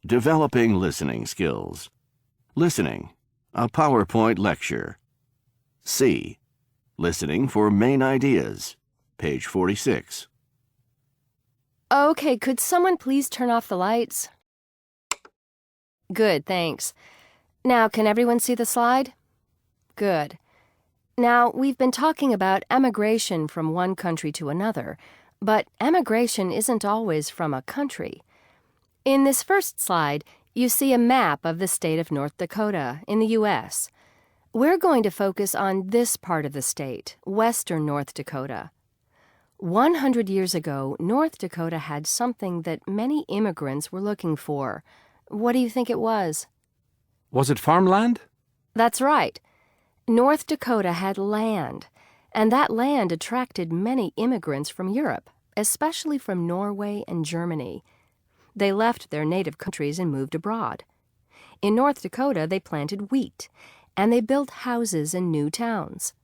Developing listening skills. Listening, a PowerPoint lecture. C. Listening for main ideas, page 46. Okay, could someone please turn off the lights? Good, thanks. Now, can everyone see the slide? Good. Now, we've been talking about emigration from one country to another, but emigration isn't always from a country. In this first slide, you see a map of the state of North Dakota in the U.S. We're going to focus on this part of the state, western North Dakota. 100 years ago, North Dakota had something that many immigrants were looking for. What do you think it was? Was it farmland? That's right. North Dakota had land, and that land attracted many immigrants from Europe, especially from Norway and Germany. They left their native countries and moved abroad. In North Dakota, they planted wheat, and they built houses and new towns.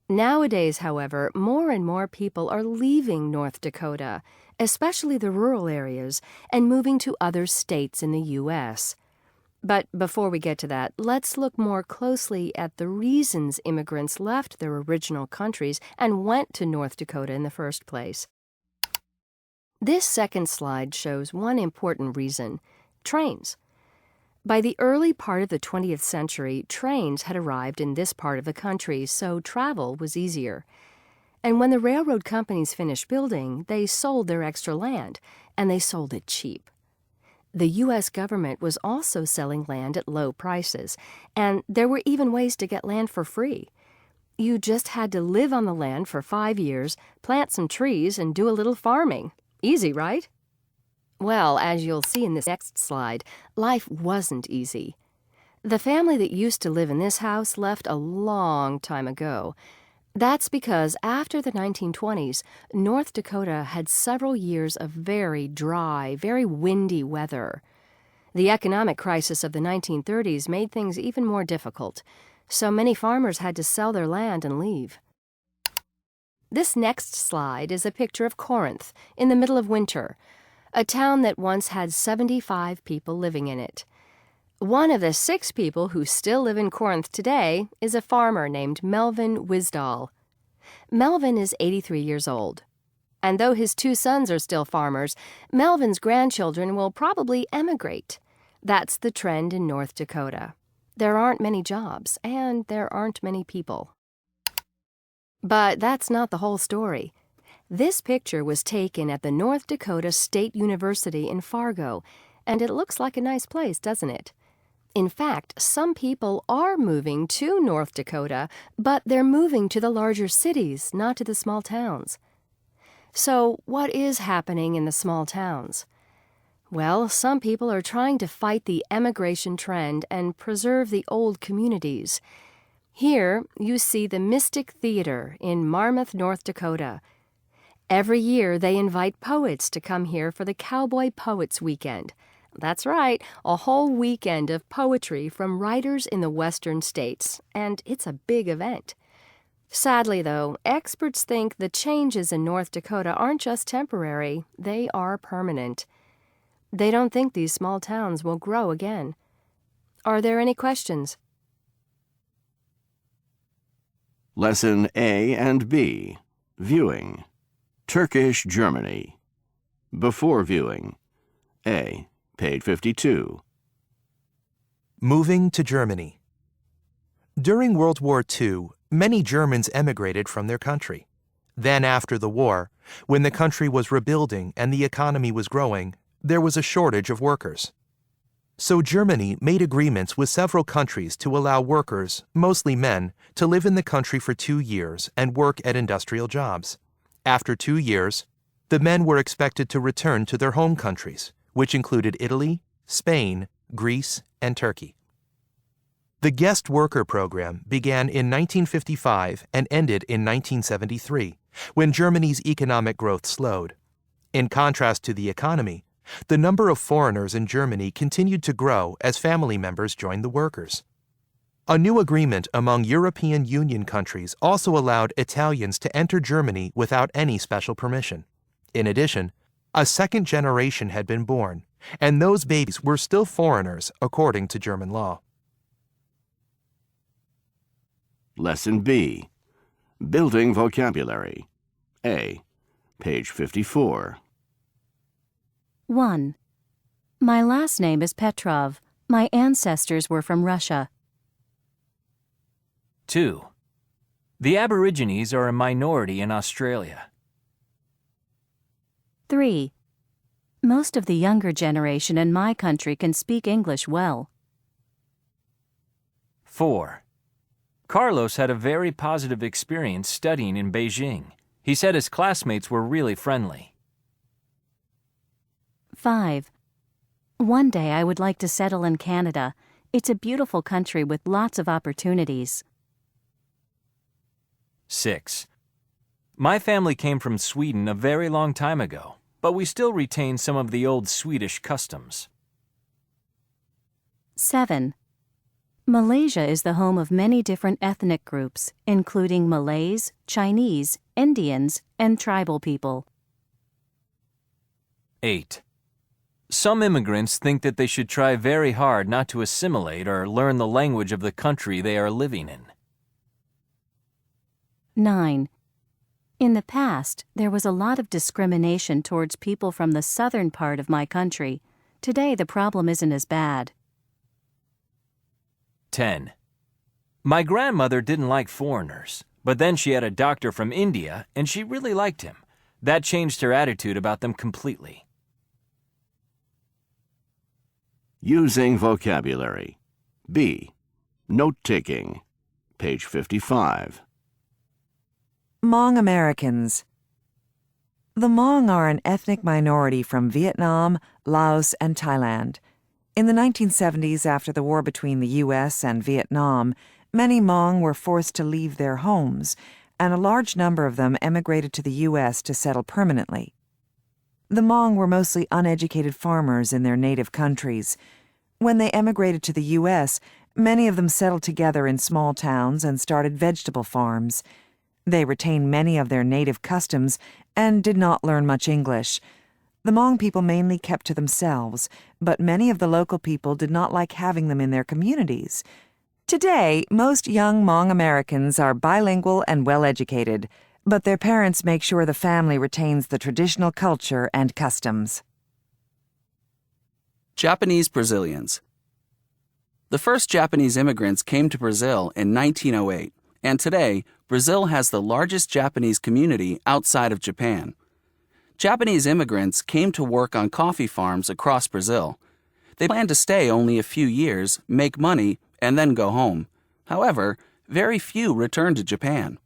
Nowadays, however, more and more people are leaving North Dakota, especially the rural areas, and moving to other states in the U.S. But before we get to that, let's look more closely at the reasons immigrants left their original countries and went to North Dakota in the first place. This second slide shows one important reason: trains. By the early part of the 20th century, trains had arrived in this part of the country, so travel was easier. And when the railroad companies finished building, they sold their extra land, and they sold it cheap. The U.S. government was also selling land at low prices, and there were even ways to get land for free. You just had to live on the land for 5 years, plant some trees, and do a little farming. Easy, right? Well, as you'll see in this next slide, life wasn't easy. The family that used to live in this house left a long time ago. That's because after the 1920s, North Dakota had several years of very dry, very windy weather. The economic crisis of the 1930s made things even more difficult, so many farmers had to sell their land and leave. This next slide is a picture of Corinth in the middle of winter, a town that once had 75 people living in it. One of the 6 people who still live in Corinth today is a farmer named Melvin Wisdahl. Melvin is 83 years old. And though his 2 sons are still farmers, Melvin's grandchildren will probably emigrate. That's the trend in North Dakota. There aren't many jobs, and there aren't many people. But that's not the whole story. This picture was taken at the North Dakota State University in Fargo, and it looks like a nice place, doesn't it? In fact, some people are moving to North Dakota, but they're moving to the larger cities, not to the small towns. So, what is happening in the small towns? Well, some people are trying to fight the emigration trend and preserve the old communities. Here, you see the Mystic Theater in Marmarth, North Dakota. Every year, they invite poets to come here for the Cowboy Poets Weekend. That's right, a whole weekend of poetry from writers in the western states, and it's a big event. Sadly, though, experts think the changes in North Dakota aren't just temporary, they are permanent. They don't think these small towns will grow again. Are there any questions? Lesson A and B. Viewing. Turkish Germany. Before viewing. A. Page 52. Moving to Germany. During World War II, many Germans emigrated from their country. Then after the war, when the country was rebuilding and the economy was growing, there was a shortage of workers. So Germany made agreements with several countries to allow workers, mostly men, to live in the country for 2 years and work at industrial jobs. After 2 years, the men were expected to return to their home countries, which included Italy, Spain, Greece, and Turkey. The guest worker program began in 1955 and ended in 1973, when Germany's economic growth slowed. In contrast to the economy, the number of foreigners in Germany continued to grow as family members joined the workers. A new agreement among European Union countries also allowed Italians to enter Germany without any special permission. In addition, a second generation had been born, and those babies were still foreigners according to German law. Lesson B. Building vocabulary. A. Page 54. 1. My last name is Petrov. My ancestors were from Russia. 2. The Aborigines are a minority in Australia. 3. Most of the younger generation in my country can speak English well. 4. Carlos had a very positive experience studying in Beijing. He said his classmates were really friendly. 5. One day I would like to settle in Canada. It's a beautiful country with lots of opportunities. 6. My family came from Sweden a very long time ago, but we still retain some of the old Swedish customs. 7. Malaysia is the home of many different ethnic groups, including Malays, Chinese, Indians, and tribal people. 8. Some immigrants think that they should try very hard not to assimilate or learn the language of the country they are living in. 9. In the past, there was a lot of discrimination towards people from the southern part of my country. Today, the problem isn't as bad. 10. My grandmother didn't like foreigners, but then she had a doctor from India and she really liked him. That changed her attitude about them completely. Using vocabulary. B. Note-taking. Page 55. Hmong Americans. The Hmong are an ethnic minority from Vietnam, Laos, and Thailand. In the 1970s, after the war between the U.S. and Vietnam, many Hmong were forced to leave their homes, and a large number of them emigrated to the U.S. to settle permanently. The Hmong were mostly uneducated farmers in their native countries. When they emigrated to the U.S., many of them settled together in small towns and started vegetable farms. They retained many of their native customs and did not learn much English. The Hmong people mainly kept to themselves, but many of the local people did not like having them in their communities. Today, most young Hmong Americans are bilingual and well-educated, but their parents make sure the family retains the traditional culture and customs. Japanese Brazilians. The first Japanese immigrants came to Brazil in 1908, and today, Brazil has the largest Japanese community outside of Japan. Japanese immigrants came to work on coffee farms across Brazil. They planned to stay only a few years, make money, and then go home. However, very few returned to Japan.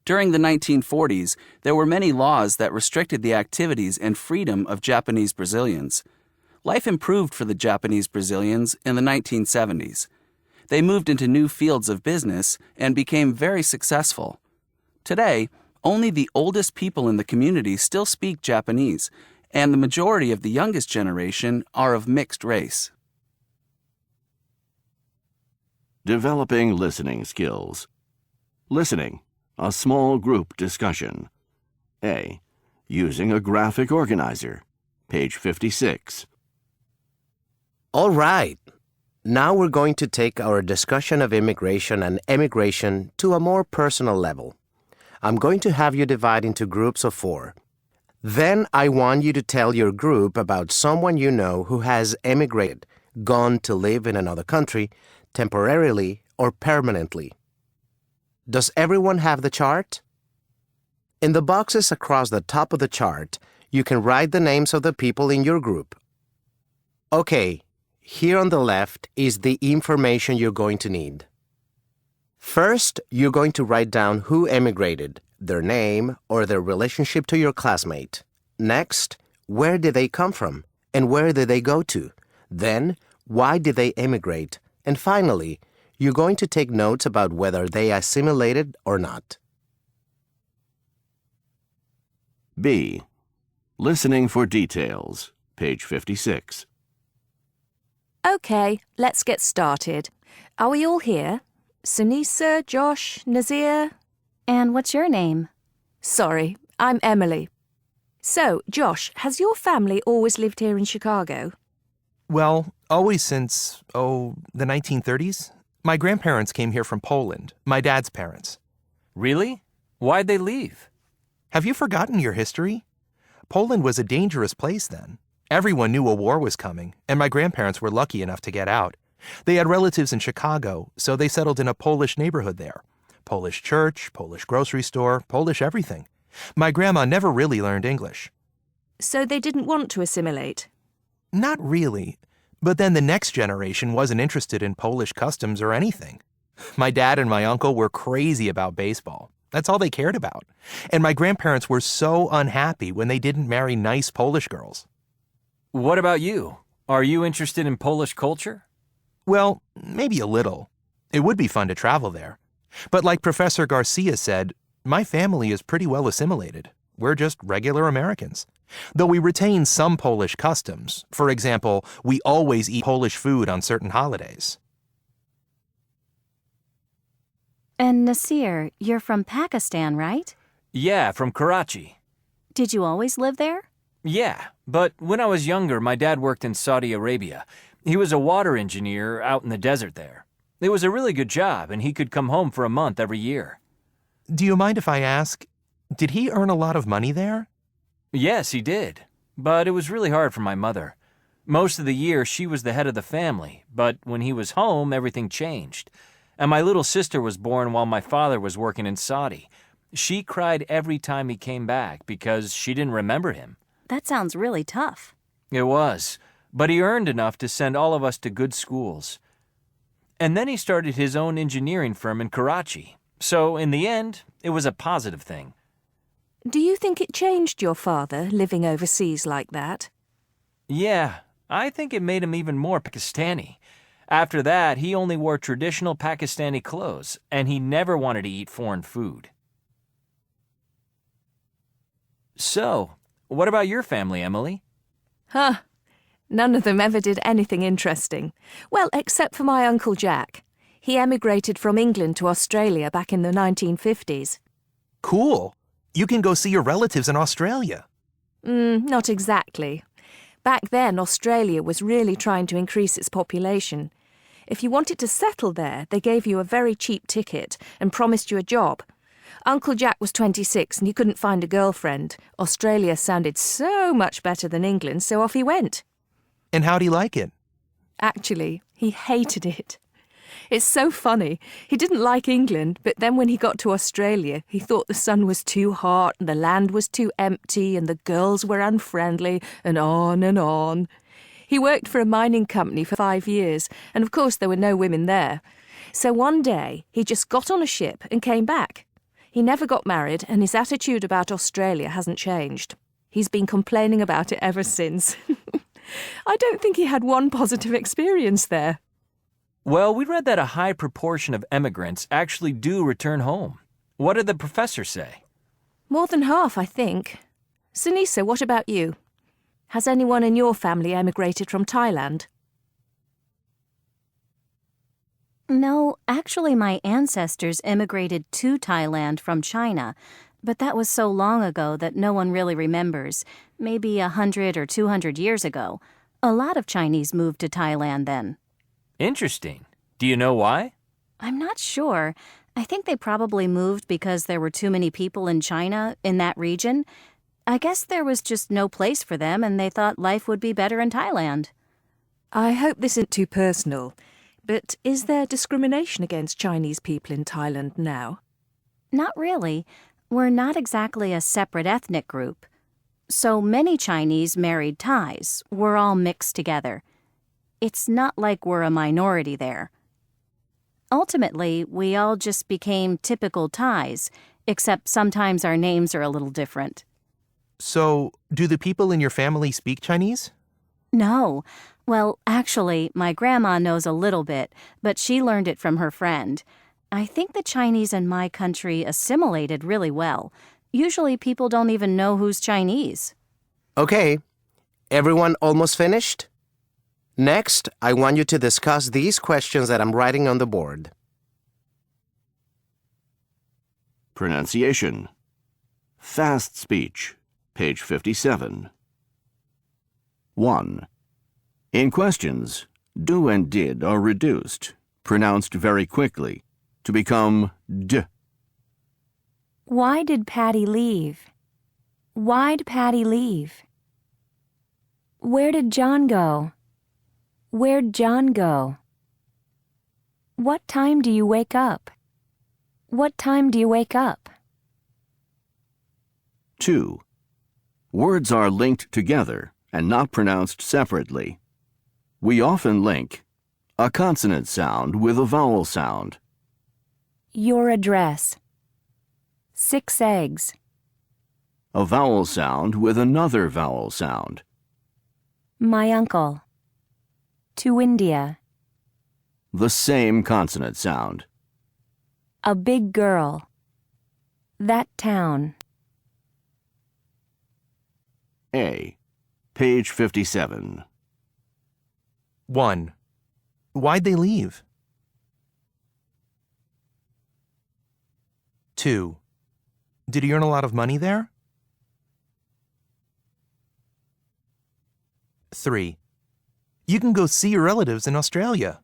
During the 1940s, there were many laws that restricted the activities and freedom of Japanese Brazilians. Life improved for the Japanese Brazilians in the 1970s. They moved into new fields of business and became very successful. Today, only the oldest people in the community still speak Japanese, and the majority of the youngest generation are of mixed race. Developing listening skills. Listening. A small group discussion. A. Using a graphic organizer. Page 56. All right. Now we're going to take our discussion of immigration and emigration to a more personal level. I'm going to have you divide into groups of 4. Then I want you to tell your group about someone you know who has emigrated, gone to live in another country, temporarily or permanently. Does everyone have the chart? In the boxes across the top of the chart, you can write the names of the people in your group. Okay, here on the left is the information you're going to need. First, you're going to write down who emigrated, their name, or their relationship to your classmate. Next, where did they come from, and where did they go to? Then, why did they emigrate? And finally, you're going to take notes about whether they assimilated or not. B. Listening for details. Page 56. Okay, let's get started. Are we all here? Sunisa, Josh, Nazir? And what's your name? Sorry, I'm Emily. So, Josh, has your family always lived here in Chicago? Well, always since, the 1930s. My grandparents came here from Poland, my dad's parents. Really? Why'd they leave? Have you forgotten your history? Poland was a dangerous place then. Everyone knew a war was coming, and my grandparents were lucky enough to get out. They had relatives in Chicago, so they settled in a Polish neighborhood there. Polish church, Polish grocery store, Polish everything. My grandma never really learned English. So they didn't want to assimilate? Not really. But then the next generation wasn't interested in Polish customs or anything. My dad and my uncle were crazy about baseball. That's all they cared about. And my grandparents were so unhappy when they didn't marry nice Polish girls. What about you? Are you interested in Polish culture? Well, maybe a little. It would be fun to travel there. But like Professor Garcia said, my family is pretty well assimilated. We're just regular Americans. Though we retain some Polish customs. For example, we always eat Polish food on certain holidays. And Nasir, you're from Pakistan, right? Yeah, from Karachi. Did you always live there? Yeah, but when I was younger, my dad worked in Saudi Arabia. He was a water engineer out in the desert there. It was a really good job, and he could come home for a month every year. Do you mind if I ask, did he earn a lot of money there? Yes, he did. But it was really hard for my mother. Most of the year, she was the head of the family, but when he was home, everything changed. And my little sister was born while my father was working in Saudi. She cried every time he came back because she didn't remember him. That sounds really tough. It was, but he earned enough to send all of us to good schools. And then he started his own engineering firm in Karachi. So, in the end, it was a positive thing. Do you think it changed your father, living overseas like that? Yeah, I think it made him even more Pakistani. After that, he only wore traditional Pakistani clothes, and he never wanted to eat foreign food. So, what about your family, Emily? Huh. None of them ever did anything interesting. Well, except for my Uncle Jack. He emigrated from England to Australia back in the 1950s. Cool. You can go see your relatives in Australia. Not exactly. Back then, Australia was really trying to increase its population. If you wanted to settle there, they gave you a very cheap ticket and promised you a job. Uncle Jack was 26 and he couldn't find a girlfriend. Australia sounded so much better than England, so off he went. And how'd he like it? Actually, he hated it. It's so funny. He didn't like England, but then when he got to Australia, he thought the sun was too hot and the land was too empty and the girls were unfriendly and on and on. He worked for a mining company for 5 years, and of course there were no women there. So one day, he just got on a ship and came back. He never got married, and his attitude about Australia hasn't changed. He's been complaining about it ever since. I don't think he had one positive experience there. Well, we read that a high proportion of emigrants actually do return home. What did the professor say? More than half, I think. Sunisa, what about you? Has anyone in your family emigrated from Thailand? No, actually my ancestors immigrated to Thailand from China, but that was so long ago that no one really remembers, maybe 100 or 200 years ago. A lot of Chinese moved to Thailand then. Interesting. Do you know why? I'm not sure. I think they probably moved because there were too many people in China, in that region. I guess there was just no place for them and they thought life would be better in Thailand. I hope this isn't too personal, but is there discrimination against Chinese people in Thailand now? Not really. We're not exactly a separate ethnic group. So many Chinese married Thais. We're all mixed together. It's not like we're a minority there. Ultimately, we all just became typical Thais, except sometimes our names are a little different. So, do the people in your family speak Chinese? No. Well, actually, my grandma knows a little bit, but she learned it from her friend. I think the Chinese in my country assimilated really well. Usually people don't even know who's Chinese. Okay, everyone almost finished? Next, I want you to discuss these questions that I'm writing on the board. Pronunciation. Fast speech. page 57. 1. In questions, do and did are reduced, pronounced very quickly, to become d. Why did Patty leave? Why'd Patty leave? Where did John go? Where'd John go? What time do you wake up? What time do you wake up? 2. Words are linked together and not pronounced separately. We often link a consonant sound with a vowel sound. Your address. 6 eggs. A vowel sound with another vowel sound. My uncle. To India. The same consonant sound. A big girl. That town. A. Page 57. 1. Why'd they leave? 2. Did he earn a lot of money there? 3. You can go see your relatives in Australia.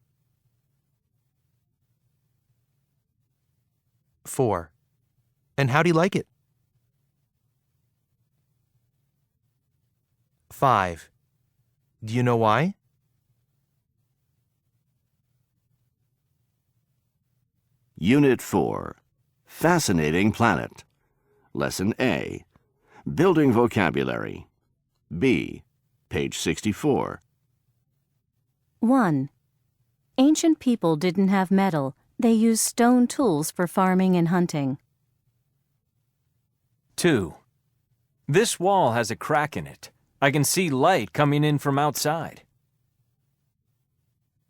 4. And how'd he like it? 5. Do you know why? Unit 4. Fascinating Planet. Lesson A. Building vocabulary. B. Page 64. 1. Ancient people didn't have metal. They used stone tools for farming and hunting. 2. This wall has a crack in it. I can see light coming in from outside.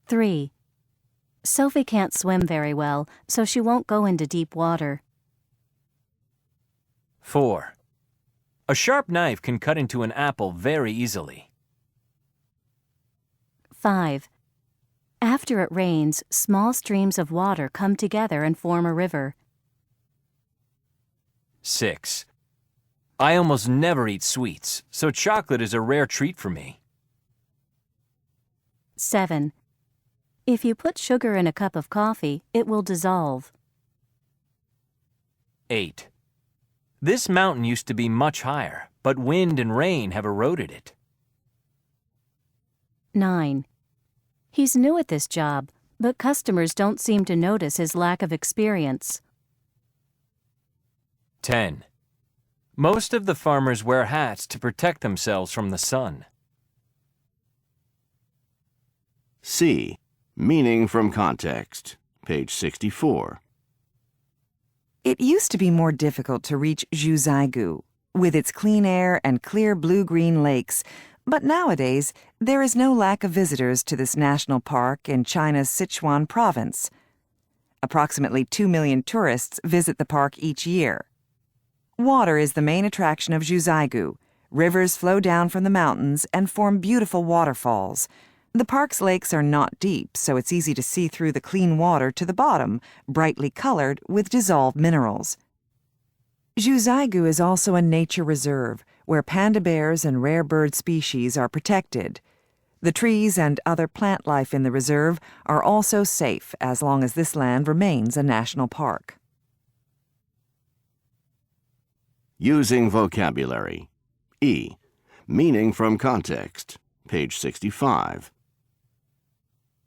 3. Sophie can't swim very well, so she won't go into deep water. 4. A sharp knife can cut into an apple very easily. 5. After it rains, small streams of water come together and form a river. 6. I almost never eat sweets, so chocolate is a rare treat for me. 7. If you put sugar in a cup of coffee, it will dissolve. 8. This mountain used to be much higher, but wind and rain have eroded it. 9. He's new at this job, but customers don't seem to notice his lack of experience. 10. Most of the farmers wear hats to protect themselves from the sun. C. Meaning from context. Page 64. It used to be more difficult to reach Zhuzaigu, with its clean air and clear blue-green lakes, but nowadays there is no lack of visitors to this national park in China's Sichuan province. Approximately 2 million tourists visit the park each year. Water is the main attraction of Zhuzaigu. Rivers flow down from the mountains and form beautiful waterfalls. The park's lakes are not deep, so it's easy to see through the clean water to the bottom, brightly colored with dissolved minerals. Zhuzaigu is also a nature reserve, where panda bears and rare bird species are protected. The trees and other plant life in the reserve are also safe as long as this land remains a national park. Using vocabulary. E. Meaning from context. Page 65.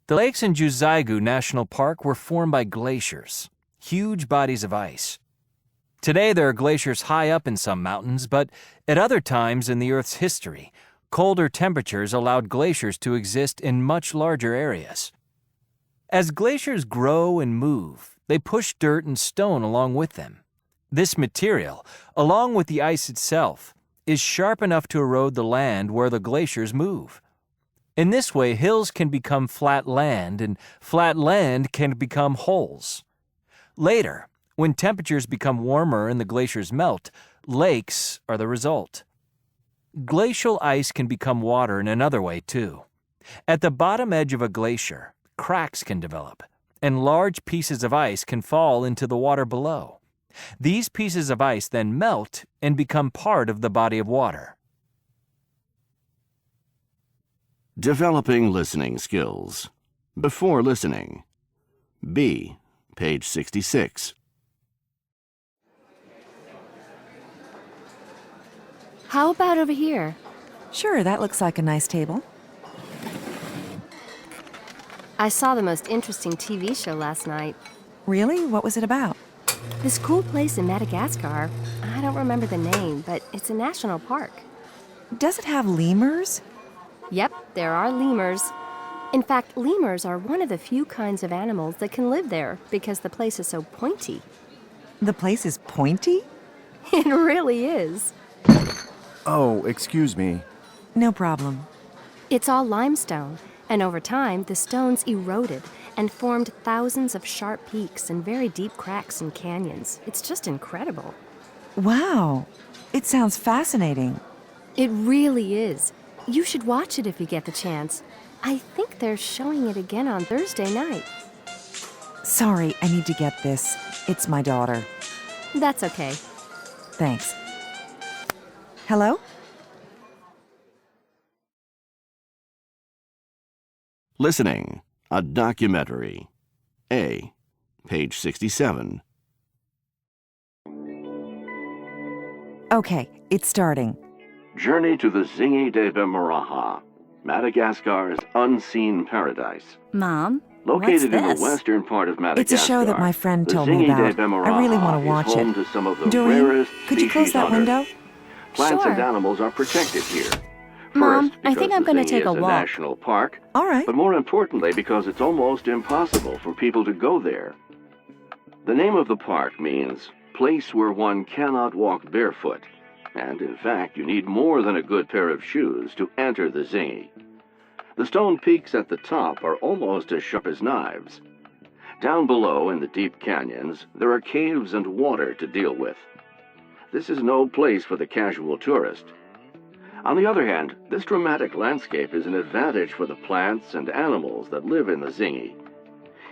The lakes in Zhuzaigu National Park were formed by glaciers, huge bodies of ice. Today there are glaciers high up in some mountains, but at other times in the Earth's history, colder temperatures allowed glaciers to exist in much larger areas. As glaciers grow and move, they push dirt and stone along with them. This material, along with the ice itself, is sharp enough to erode the land where the glaciers move. In this way, hills can become flat land, and flat land can become holes. Later, when temperatures become warmer and the glaciers melt, lakes are the result. Glacial ice can become water in another way, too. At the bottom edge of a glacier, cracks can develop, and large pieces of ice can fall into the water below. These pieces of ice then melt and become part of the body of water. Developing listening skills. Before listening. B. Page 66. How about over here? Sure, that looks like a nice table. I saw the most interesting TV show last night. Really? What was it about? This cool place in Madagascar. I don't remember the name, but it's a national park. Does it have lemurs? Yep, there are lemurs. In fact, lemurs are one of the few kinds of animals that can live there because the place is so pointy. The place is pointy? It really is. Oh, excuse me. No problem. It's all limestone, and over time, the stones eroded and formed thousands of sharp peaks and very deep cracks and canyons. It's just incredible. Wow. It sounds fascinating. It really is. You should watch it if you get the chance. I think they're showing it again on Thursday night. Sorry, I need to get this. It's my daughter. That's okay. Thanks. Hello? Listening. A documentary. A. Page 67. Okay, it's starting. Journey to the Zingi de Bemaraha, Madagascar's unseen paradise. Mom, Located what's in the this? western part of Madagascar, It's a show that my friend the told me Zingi about. de Bemaraha I really want to watch is home it. to some of the Doreen, rarest could you close species that on window? Earth. Plants Sure. and animals are protected here. Mom, First, I think because I'm the gonna Zingi take a is walk. national park, All right. but more importantly because it's almost impossible for people to go there. The name of the park means place where one cannot walk barefoot, and in fact you need more than a good pair of shoes to enter the Zingi. The stone peaks at the top are almost as sharp as knives. Down below in the deep canyons, there are caves and water to deal with. This is no place for the casual tourist. On the other hand, this dramatic landscape is an advantage for the plants and animals that live in the Zingi.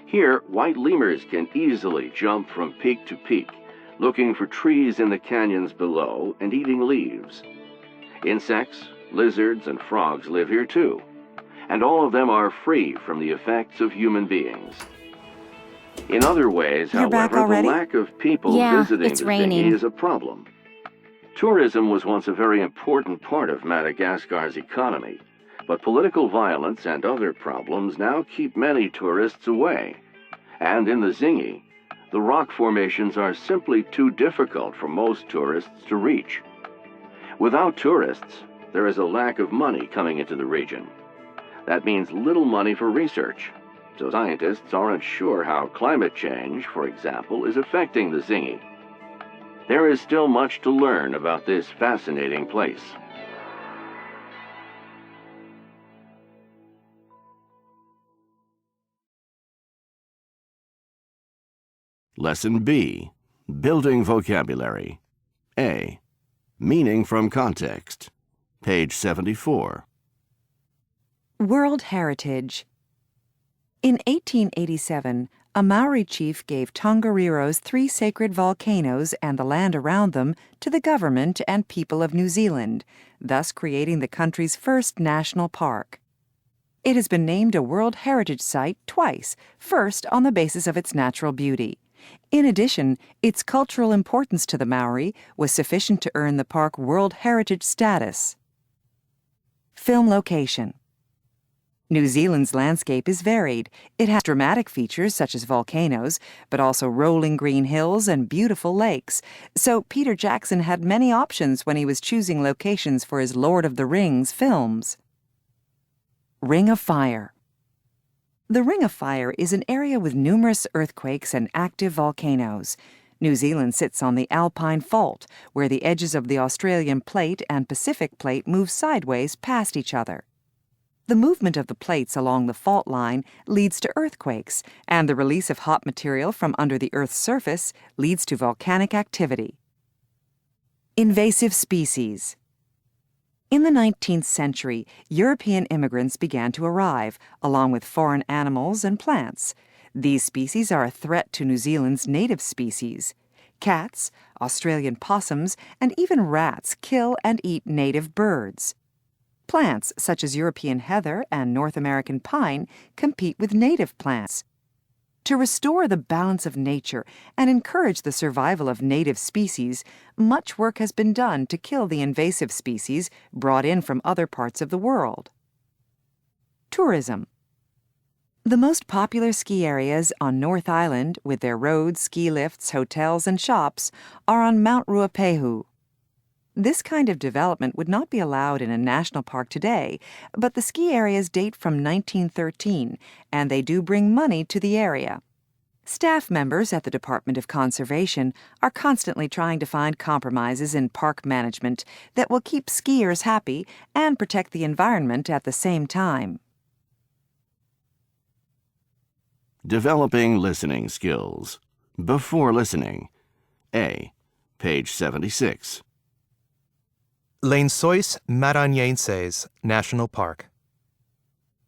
Here, white lemurs can easily jump from peak to peak, looking for trees in the canyons below and eating leaves. Insects, lizards, and frogs live here too, and all of them are free from the effects of human beings. In other ways, You're back however, the already? lack of people Yeah, visiting it's the raining. Zingi is a problem. Tourism was once a very important part of Madagascar's economy, but political violence and other problems now keep many tourists away. And in the Zingi, the rock formations are simply too difficult for most tourists to reach. Without tourists, there is a lack of money coming into the region. That means little money for research, so scientists aren't sure how climate change, for example, is affecting the Zingi. There is still much to learn about this fascinating place. Lesson B. Building vocabulary. A. Meaning from context. Page 74. World Heritage. In 1887, a Maori chief gave Tongariro's 3 sacred volcanoes and the land around them to the government and people of New Zealand, thus creating the country's first national park. It has been named a World Heritage Site twice, first on the basis of its natural beauty. In addition, its cultural importance to the Maori was sufficient to earn the park World Heritage status. Film location. New Zealand's landscape is varied. It has dramatic features such as volcanoes, but also rolling green hills and beautiful lakes. So Peter Jackson had many options when he was choosing locations for his Lord of the Rings films. Ring of Fire. The Ring of Fire is an area with numerous earthquakes and active volcanoes. New Zealand sits on the Alpine Fault, where the edges of the Australian Plate and Pacific Plate move sideways past each other. The movement of the plates along the fault line leads to earthquakes, and the release of hot material from under the Earth's surface leads to volcanic activity. Invasive species. In the 19th century, European immigrants began to arrive, along with foreign animals and plants. These species are a threat to New Zealand's native species. Cats, Australian possums, and even rats kill and eat native birds. Plants such as European heather and North American pine compete with native plants. To restore the balance of nature and encourage the survival of native species, much work has been done to kill the invasive species brought in from other parts of the world. Tourism. The most popular ski areas on North Island, with their roads, ski lifts, hotels, and shops, are on Mount Ruapehu. This kind of development would not be allowed in a national park today, but the ski areas date from 1913, and they do bring money to the area. Staff members at the Department of Conservation are constantly trying to find compromises in park management that will keep skiers happy and protect the environment at the same time. Developing listening skills. Before listening. A. Page 76. Lençóis Maranhenses National Park.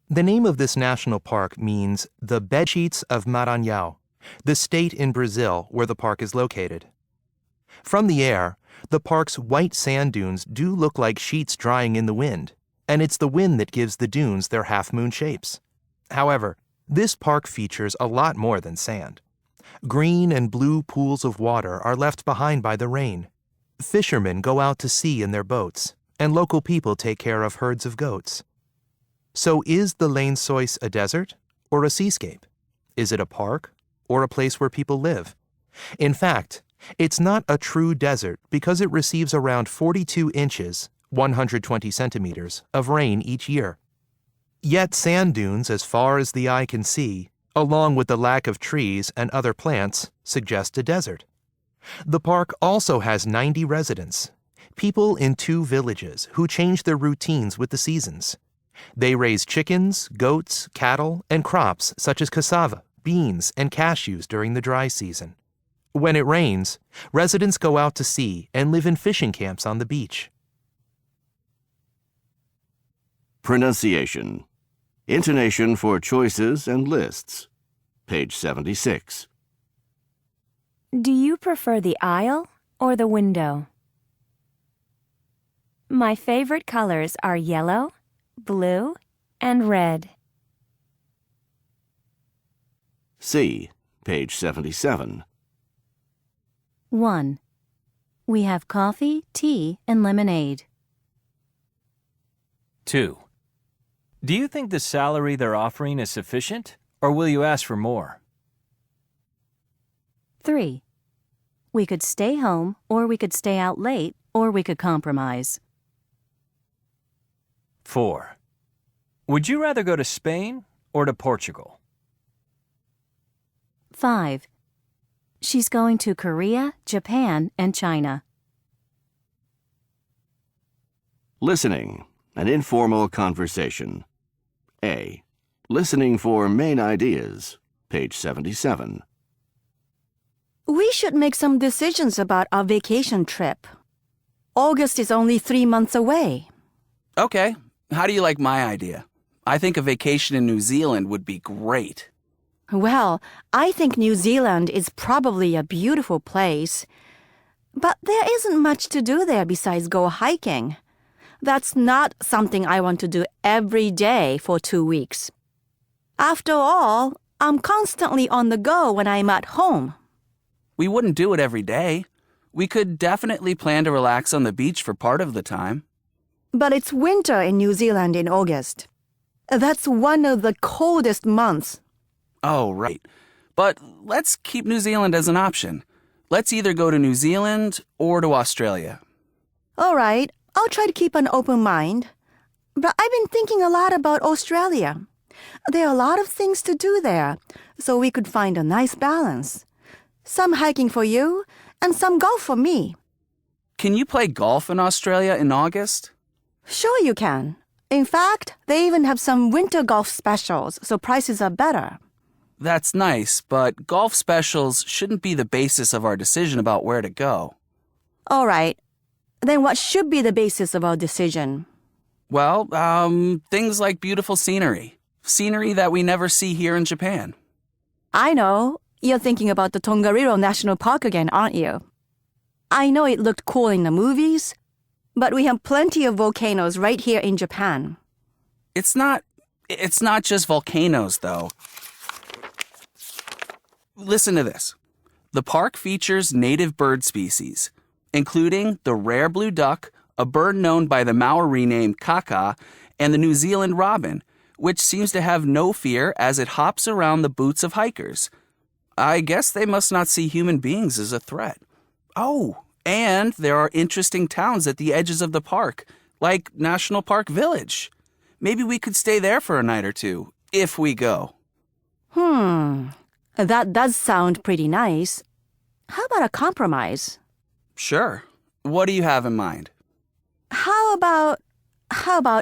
The name of this national park means the bedsheets of Maranhão, the state in Brazil where the park is located. From the air, the park's white sand dunes do look like sheets drying in the wind, and it's the wind that gives the dunes their half-moon shapes. However, this park features a lot more than sand. Green and blue pools of water are left behind by the rain. Fishermen go out to sea in their boats, and local people take care of herds of goats. So is the Lençóis a desert or a seascape? Is it a park or a place where people live? In fact, it's not a true desert because it receives around 42 inches, 120 centimeters, of rain each year. Yet sand dunes as far as the eye can see, along with the lack of trees and other plants, suggest a desert. The park also has 90 residents, people in 2 villages who change their routines with the seasons. They raise chickens, goats, cattle, and crops such as cassava, beans, and cashews during the dry season. When it rains, residents go out to sea and live in fishing camps on the beach. Pronunciation. Intonation for choices and lists. Page 76. Do you prefer the aisle or the window? My favorite colors are yellow, blue, and red. C. Page 77. 1. We have coffee, tea, and lemonade. 2. Do you think the salary they're offering is sufficient, or will you ask for more? 3. We could stay home, or we could stay out late, or we could compromise. 4. Would you rather go to Spain or to Portugal? 5. She's going to Korea, Japan, and China. Listening. An informal conversation. A. Listening for main ideas. Page 77. We should make some decisions about our vacation trip. August is only 3 months away. Okay, how do you like my idea? I think a vacation in New Zealand would be great. Well, I think New Zealand is probably a beautiful place. But there isn't much to do there besides go hiking. That's not something I want to do every day for 2 weeks. After all, I'm constantly on the go when I'm at home. We wouldn't do it every day. We could definitely plan to relax on the beach for part of the time. But it's winter in New Zealand in August. That's one of the coldest months. Oh, right. But let's keep New Zealand as an option. Let's either go to New Zealand or to Australia. All right, I'll try to keep an open mind. But I've been thinking a lot about Australia. There are a lot of things to do there, so we could find a nice balance. Some hiking for you, and some golf for me. Can you play golf in Australia in August? Sure you can. In fact, they even have some winter golf specials, so prices are better. That's nice, but golf specials shouldn't be the basis of our decision about where to go. All right. Then what should be the basis of our decision? Well, things like beautiful scenery. Scenery that we never see here in Japan. I know. You're thinking about the Tongariro National Park again, aren't you? I know it looked cool in the movies, but we have plenty of volcanoes right here in Japan. It's not just volcanoes, though. Listen to this. The park features native bird species, including the rare blue duck, a bird known by the Maori name kaka, and the New Zealand robin, which seems to have no fear as it hops around the boots of hikers. I guess they must not see human beings as a threat. Oh, and there are interesting towns at the edges of the park, like National Park Village. Maybe we could stay there for a night or two, if we go. That does sound pretty nice. How about a compromise? Sure. What do you have in mind? How about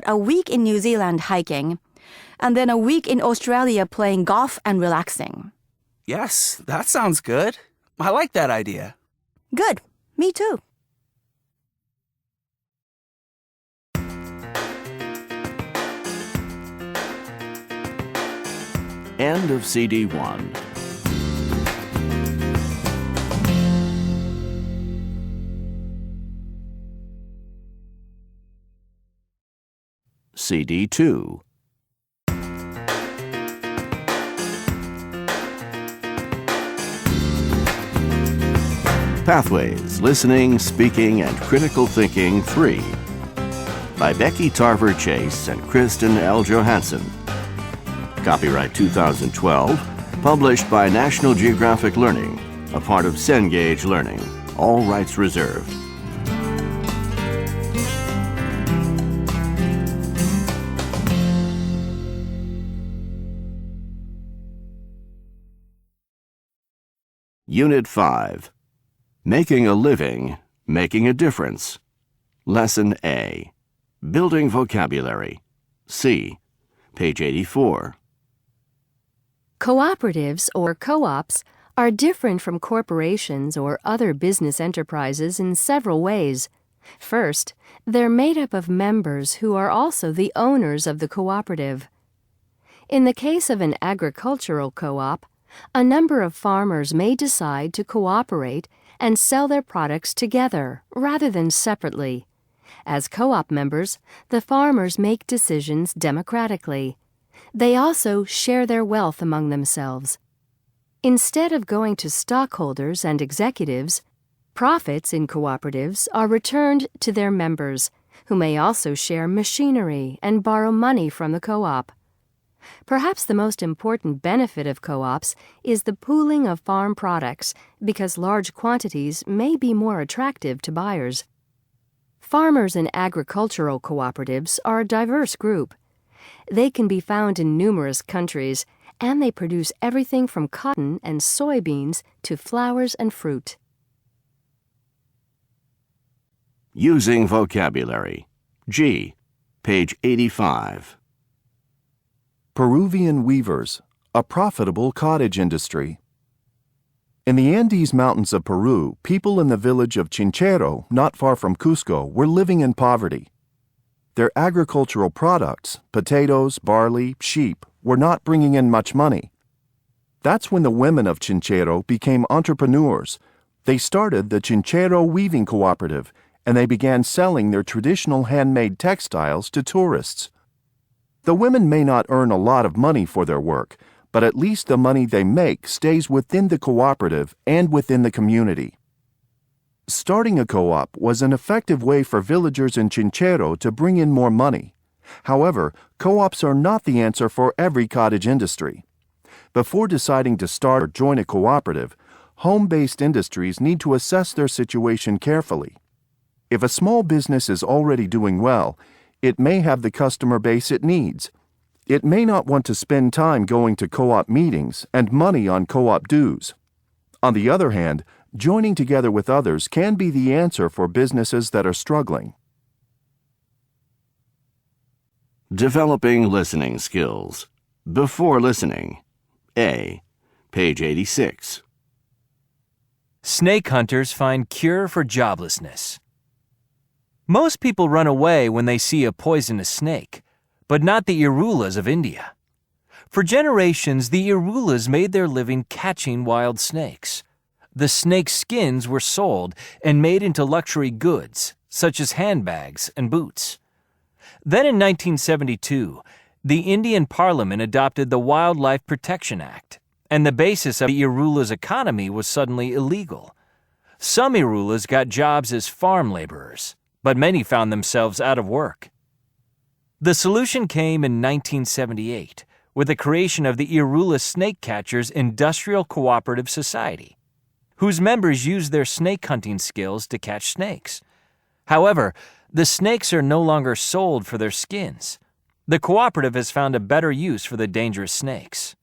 a week in New Zealand hiking, and then a week in Australia playing golf and relaxing? Yes, that sounds good. I like that idea. Good. Me too. End of CD 1. CD 2. Pathways, Listening, Speaking, and Critical Thinking 3 by Becky Tarver Chase and Kristen L. Johansson. Copyright 2012, published by National Geographic Learning, a part of Cengage Learning. All rights reserved. Unit 5. Making a Living, Making a Difference. Lesson A. Building Vocabulary. C. Page 84. Cooperatives, or co-ops, are different from corporations or other business enterprises in several ways. First, they're made up of members who are also the owners of the cooperative. In the case of an agricultural co-op, a number of farmers may decide to cooperate and sell their products together rather than separately. As co-op members, the farmers make decisions democratically. They also share their wealth among themselves. Instead of going to stockholders and executives, profits in cooperatives are returned to their members, who may also share machinery and borrow money from the co-op. Perhaps the most important benefit of co-ops is the pooling of farm products, because large quantities may be more attractive to buyers. Farmers in agricultural cooperatives are a diverse group. They can be found in numerous countries, and they produce everything from cotton and soybeans to flowers and fruit. Using vocabulary. G. Page 85. Peruvian weavers, a profitable cottage industry. In the Andes Mountains of Peru, people in the village of Chinchero, not far from Cusco, were living in poverty. Their agricultural products, potatoes, barley, sheep, were not bringing in much money. That's when the women of Chinchero became entrepreneurs. They started the Chinchero Weaving Cooperative, and they began selling their traditional handmade textiles to tourists. The women may not earn a lot of money for their work, but at least the money they make stays within the cooperative and within the community. Starting a co-op was an effective way for villagers in Chinchero to bring in more money. However, co-ops are not the answer for every cottage industry. Before deciding to start or join a cooperative, home-based industries need to assess their situation carefully. If a small business is already doing well, it may have the customer base it needs. It may not want to spend time going to co-op meetings and money on co-op dues. On the other hand, joining together with others can be the answer for businesses that are struggling. Developing listening skills. Before listening. A. Page 86. Snake hunters find cure for joblessness. Most people run away when they see a poisonous snake, but not the Irulas of India. For generations, the Irulas made their living catching wild snakes. The snake skins were sold and made into luxury goods, such as handbags and boots. Then in 1972, the Indian Parliament adopted the Wildlife Protection Act, and the basis of the Irula's economy was suddenly illegal. Some Irulas got jobs as farm laborers, but many found themselves out of work. The solution came in 1978 with the creation of the Irula Snake Catchers Industrial Cooperative Society, whose members use their snake hunting skills to catch snakes. However, the snakes are no longer sold for their skins. The cooperative has found a better use for the dangerous snakes.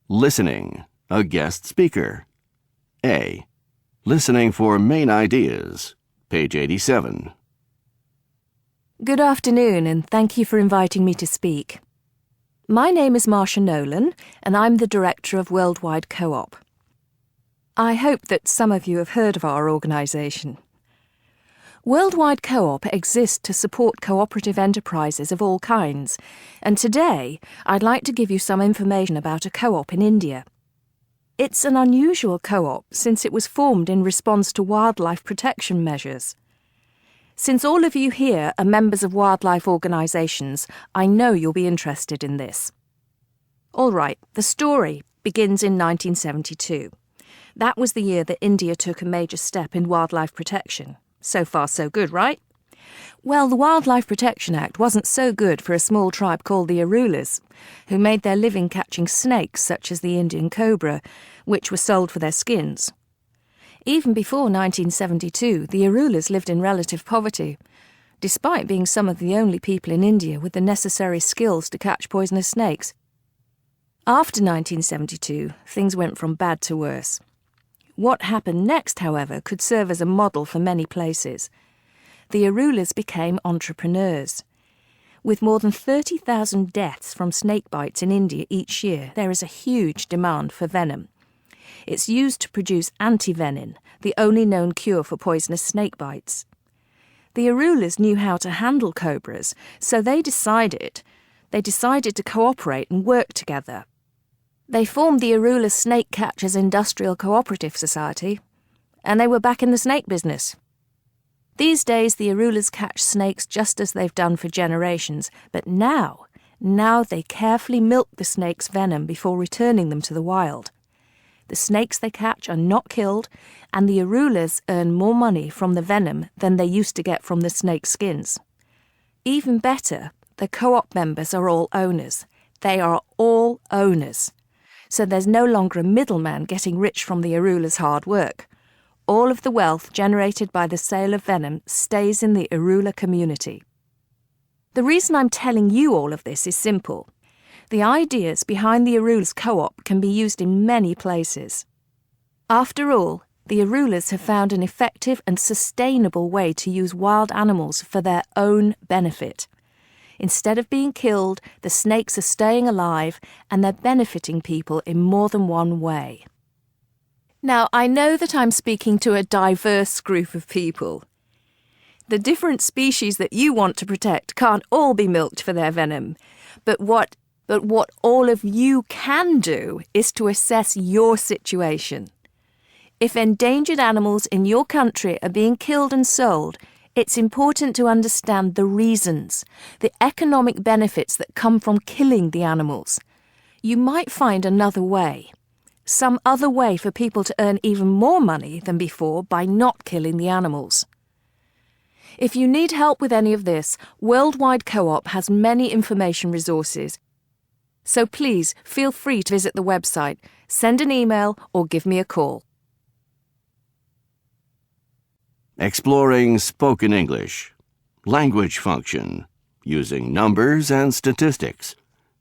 Listening, a guest speaker. A. Listening for main ideas, page 87. Good afternoon, and thank you for inviting me to speak. My name is Marcia Nolan, and I'm the Director of Worldwide Co-op. I hope that some of you have heard of our organisation. Worldwide Co-op exists to support cooperative enterprises of all kinds, and today I'd like to give you some information about a co-op in India. It's an unusual co-op since it was formed in response to wildlife protection measures. Since all of you here are members of wildlife organisations, I know you'll be interested in this. All right, the story begins in 1972. That was the year that India took a major step in wildlife protection. So far, so good, right? Well, the Wildlife Protection Act wasn't so good for a small tribe called the Irulas, who made their living catching snakes such as the Indian cobra, which were sold for their skins. Even before 1972, the Irulas lived in relative poverty, despite being some of the only people in India with the necessary skills to catch poisonous snakes. After 1972, things went from bad to worse. What happened next, however, could serve as a model for many places. The Irulas became entrepreneurs. With more than 30,000 deaths from snake bites in India each year, there is a huge demand for venom. It's used to produce antivenin, the only known cure for poisonous snake bites. The Irulas knew how to handle cobras, so they decided to cooperate and work together. They formed the Irula Snake Catchers Industrial Cooperative Society, and they were back in the snake business. These days, the Irulas catch snakes just as they've done for generations, but now they carefully milk the snake's venom before returning them to the wild. The snakes they catch are not killed, and the Irulas earn more money from the venom than they used to get from the snake skins. Even better, the co-op members are all owners. They are all owners. So there's no longer a middleman getting rich from the Irula's hard work. All of the wealth generated by the sale of venom stays in the Irula community. The reason I'm telling you all of this is simple. The ideas behind the Irula's co-op can be used in many places. After all, the Irulas have found an effective and sustainable way to use wild animals for their own benefit. Instead of being killed, the snakes are staying alive and they're benefiting people in more than one way. Now, I know that I'm speaking to a diverse group of people. The different species that you want to protect can't all be milked for their venom, but what all of you can do is to assess your situation. If endangered animals in your country are being killed and sold, it's important to understand the reasons, the economic benefits that come from killing the animals. You might find another way, some other way for people to earn even more money than before by not killing the animals. If you need help with any of this, Worldwide Co-op has many information resources. So please feel free to visit the website, send an email, or give me a call. Exploring spoken English. Language function. Using numbers and statistics.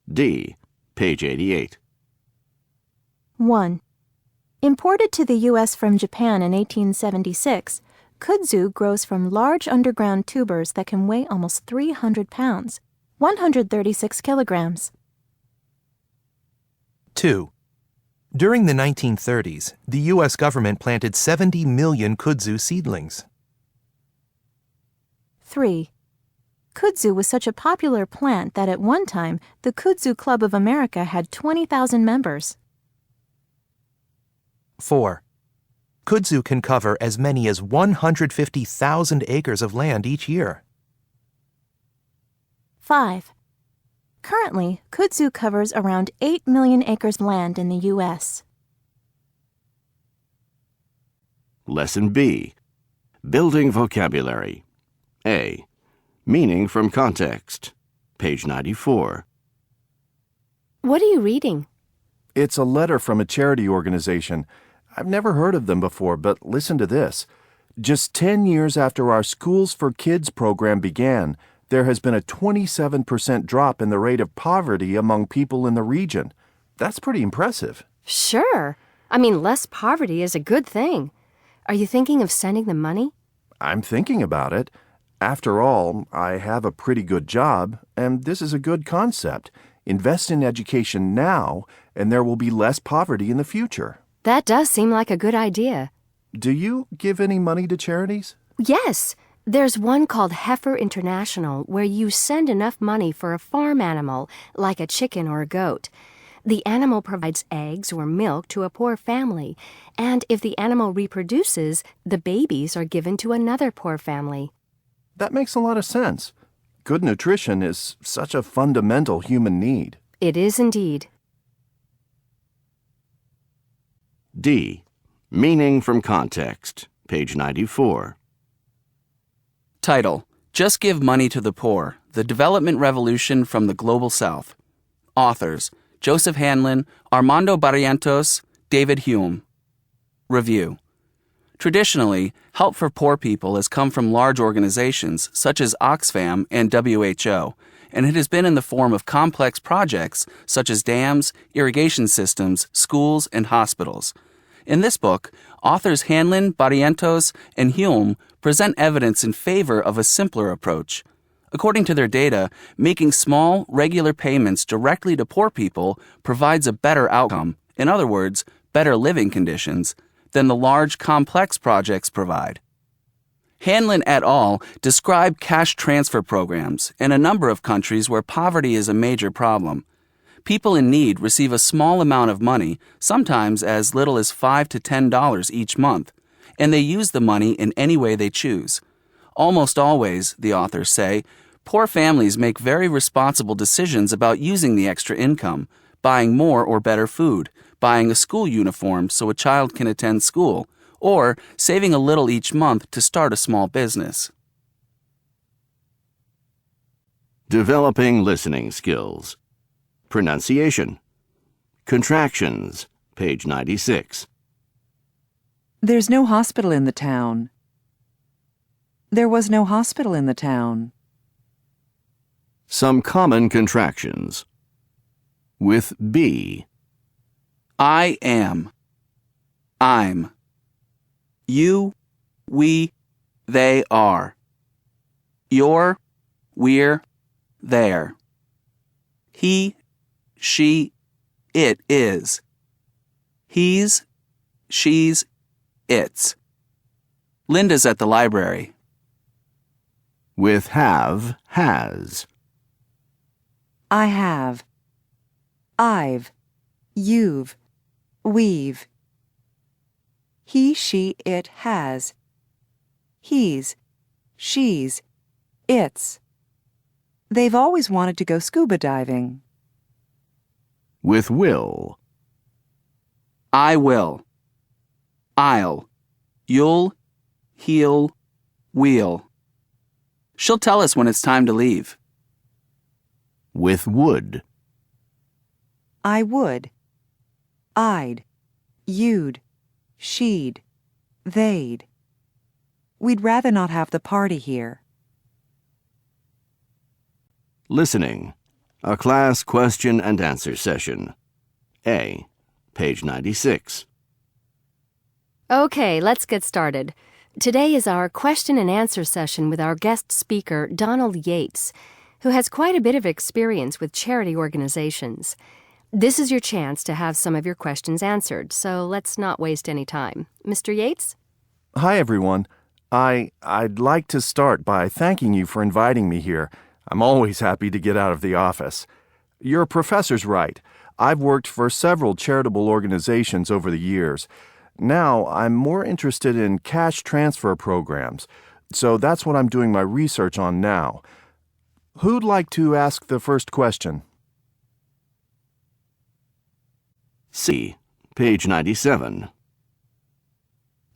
D. Page 88. 1. Imported to the U.S. from Japan in 1876, kudzu grows from large underground tubers that can weigh almost 300 pounds, 136 kilograms. 2. During the 1930s, the U.S. government planted 70 million kudzu seedlings. 3. Kudzu was such a popular plant that at one time the Kudzu Club of America had 20,000 members. 4. Kudzu can cover as many as 150,000 acres of land each year. 5. Currently, kudzu covers around 8 million acres of land in the U.S. Lesson B. Building vocabulary. A. Meaning from context. Page 94. What are you reading? It's a letter from a charity organization. I've never heard of them before, but listen to this. Just 10 years after our Schools for Kids program began, there has been a 27% drop in the rate of poverty among people in the region. That's pretty impressive. Sure. I mean, less poverty is a good thing. Are you thinking of sending them money? I'm thinking about it. After all, I have a pretty good job, and this is a good concept. Invest in education now, and there will be less poverty in the future. That does seem like a good idea. Do you give any money to charities? Yes. There's one called Heifer International where you send enough money for a farm animal, like a chicken or a goat. The animal provides eggs or milk to a poor family, and if the animal reproduces, the babies are given to another poor family. That makes a lot of sense. Good nutrition is such a fundamental human need. It is indeed. D. Meaning from context. Page 94. Title: Just Give Money to the Poor, The Development Revolution from the Global South. Authors: Joseph Hanlon, Armando Barrientos, David Hume. Review: Traditionally, help for poor people has come from large organizations such as Oxfam and WHO, and it has been in the form of complex projects such as dams, irrigation systems, schools, and hospitals. In this book, authors Hanlon, Barrientos, and Hume present evidence in favor of a simpler approach. According to their data, making small, regular payments directly to poor people provides a better outcome, in other words, better living conditions, than the large, complex projects provide. Hanlon et al. Describe cash transfer programs in a number of countries where poverty is a major problem. People in need receive a small amount of money, sometimes as little as $5 to $10 each month, and they use the money in any way they choose. Almost always, the authors say, poor families make very responsible decisions about using the extra income, buying more or better food, buying a school uniform so a child can attend school, or saving a little each month to start a small business. Developing listening skills. Pronunciation. Contractions. Page 96. There's no hospital in the town. There was no hospital in the town. Some common contractions. With B. I am. I'm. You, we, they are. You're, we're, there. He, she, it is. He's, she's, it's. Linda's at the library. With have, has. I have. I've. You've. We've. He, she, it has. He's. She's. It's. They've always wanted to go scuba diving. With will. I will. I'll. You'll. He'll. We'll. She'll tell us when it's time to leave. With would. I would. I'd. You'd. She'd. They'd. We'd rather not have the party here. Listening. A class question and answer session. A. Page 96. Okay, let's get started. Today is our question and answer session with our guest speaker, Donald Yates, who has quite a bit of experience with charity organizations. This is your chance to have some of your questions answered, so let's not waste any time. Mr. Yates? Hi, everyone. I'd like to start by thanking you for inviting me here. I'm always happy to get out of the office. Your professor's right. I've worked for several charitable organizations over the years. Now, I'm more interested in cash transfer programs, so that's what I'm doing my research on now. Who'd like to ask the first question? C. Page 97.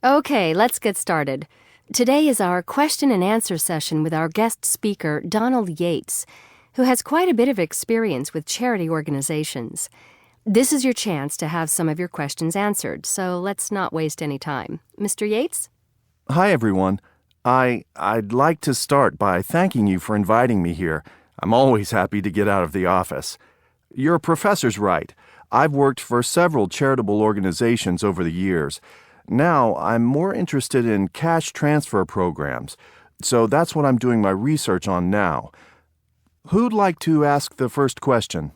Okay, let's get started. Today is our question and answer session with our guest speaker, Donald Yates, who has quite a bit of experience with charity organizations. This is your chance to have some of your questions answered, so let's not waste any time. Mr. Yates? Hi, everyone. I'd like to start by thanking you for inviting me here. I'm always happy to get out of the office. Your professor's right. I've worked for several charitable organizations over the years. Now, I'm more interested in cash transfer programs, so that's what I'm doing my research on now. Who'd like to ask the first question?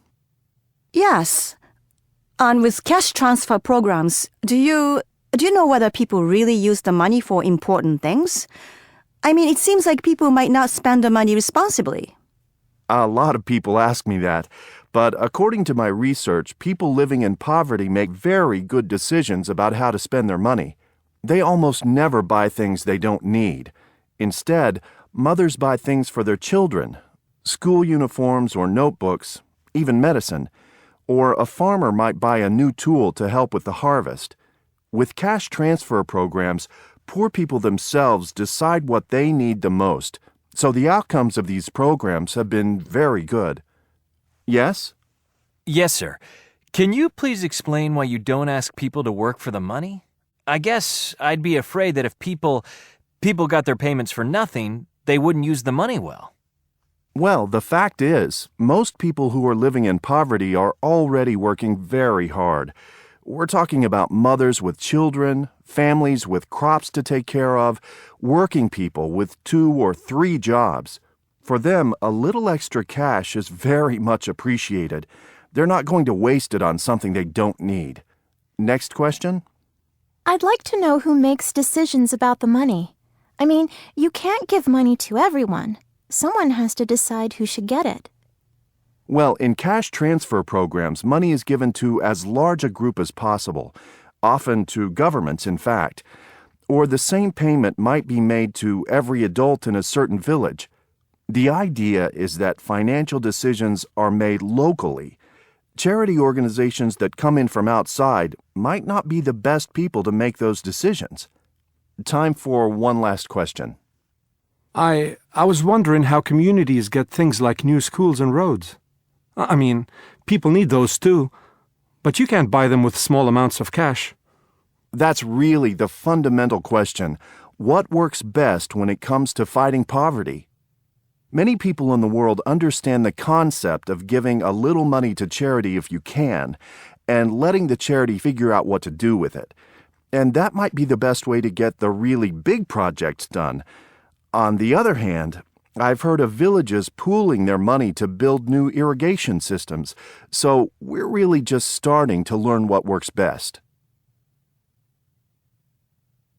Yes. And with cash transfer programs, do you know whether people really use the money for important things? I mean, it seems like people might not spend the money responsibly. A lot of people ask me that, but according to my research, people living in poverty make very good decisions about how to spend their money. They almost never buy things they don't need. Instead, mothers buy things for their children, school uniforms or notebooks, even medicine. Or a farmer might buy a new tool to help with the harvest. With cash transfer programs, poor people themselves decide what they need the most, so the outcomes of these programs have been very good. Yes? Yes, sir. Can you please explain why you don't ask people to work for the money? I guess I'd be afraid that if people got their payments for nothing, they wouldn't use the money well. Well, the fact is, most people who are living in poverty are already working very hard. We're talking about mothers with children, families with crops to take care of, working people with 2 or 3 jobs. For them, a little extra cash is very much appreciated. They're not going to waste it on something they don't need. Next question? I'd like to know who makes decisions about the money. I mean, you can't give money to everyone. Someone has to decide who should get it. Well, in cash transfer programs, money is given to as large a group as possible, often to governments, in fact. Or the same payment might be made to every adult in a certain village. The idea is that financial decisions are made locally. Charity organizations that come in from outside might not be the best people to make those decisions. Time for one last question. I was wondering how communities get things like new schools and roads. I mean, people need those too, but you can't buy them with small amounts of cash. That's really the fundamental question. What works best when it comes to fighting poverty? Many people in the world understand the concept of giving a little money to charity if you can, and letting the charity figure out what to do with it. And that might be the best way to get the really big projects done. On the other hand, I've heard of villages pooling their money to build new irrigation systems, so we're really just starting to learn what works best.